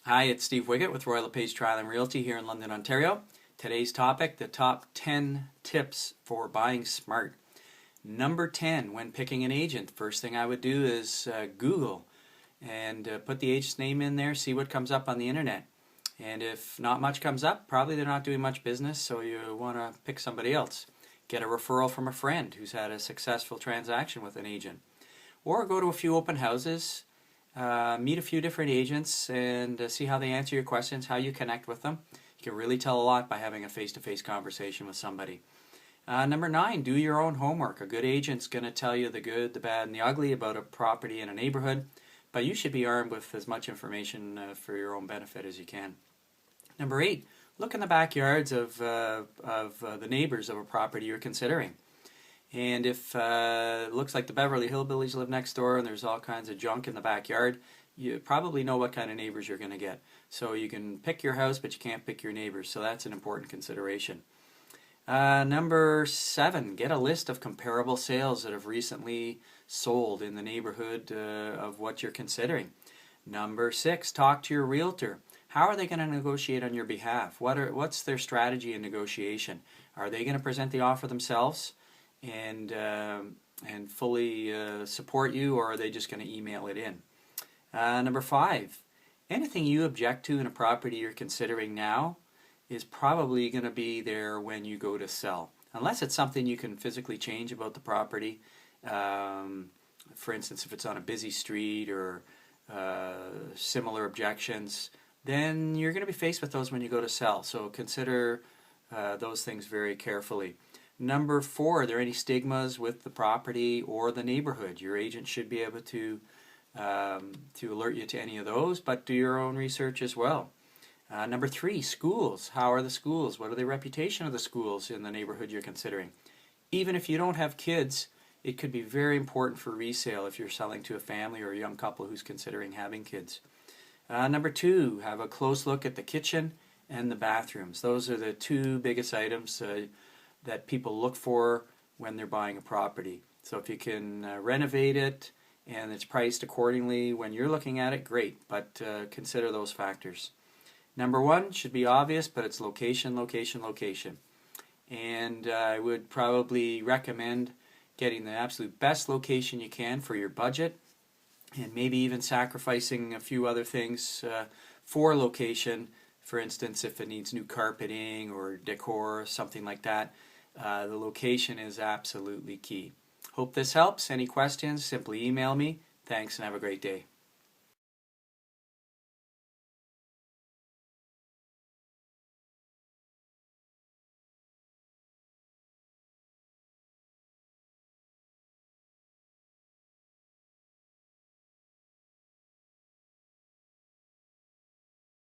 Hi, it's Steve Wiggett with Royal LePage Trial and Realty here in London, Ontario. Today's topic, the top 10 tips for buying smart. Number 10, when picking an agent, first thing I would do is Google and put the agent's name in there, see what comes up on the internet. And if not much comes up, probably they're not doing much business, so you want to pick somebody else. Get a referral from a friend who's had a successful transaction with an agent. Or go to a few open houses. Meet a few different agents and see how they answer your questions, how you connect with them. You can really tell a lot by having a face-to-face conversation with somebody. Number 9, do your own homework. A good agent's going to tell you the good, the bad, and the ugly about a property in a neighborhood, but you should be armed with as much information for your own benefit as you can. Number 8, look in the backyards of the neighbors of a property you're considering. And if it looks like the Beverly Hillbillies live next door and there's all kinds of junk in the backyard, you probably know what kind of neighbors you're going to get. So you can pick your house, but you can't pick your neighbors. So that's an important consideration. Number 7, get a list of comparable sales that have recently sold in the neighborhood of what you're considering. Number 6, talk to your realtor. How are they going to negotiate on your behalf? What's their strategy in negotiation? Are they going to present the offer themselves and fully support you, or are they just going to email it in? Number 5, anything you object to in a property you're considering now is probably going to be there when you go to sell, unless it's something you can physically change about the property. For instance, if it's on a busy street or similar objections, then you're going to be faced with those when you go to sell. So consider those things very carefully. Number 4, are there any stigmas with the property or the neighborhood? Your agent should be able to alert you to any of those, but do your own research as well. Number 3, schools. How are the schools? What are the reputation of the schools in the neighborhood you're considering? Even if you don't have kids, it could be very important for resale if you're selling to a family or a young couple who's considering having kids. Number 2, have a close look at the kitchen and the bathrooms. Those are the 2 biggest items that people look for when they're buying a property. So if you can renovate it and it's priced accordingly when you're looking at it, great, but consider those factors. Number 1 should be obvious, but it's location, location, location. And I would probably recommend getting the absolute best location you can for your budget, and maybe even sacrificing a few other things for location. For instance, if it needs new carpeting or decor, something like that, the location is absolutely key. Hope this helps. Any questions, simply email me. Thanks and have a great day.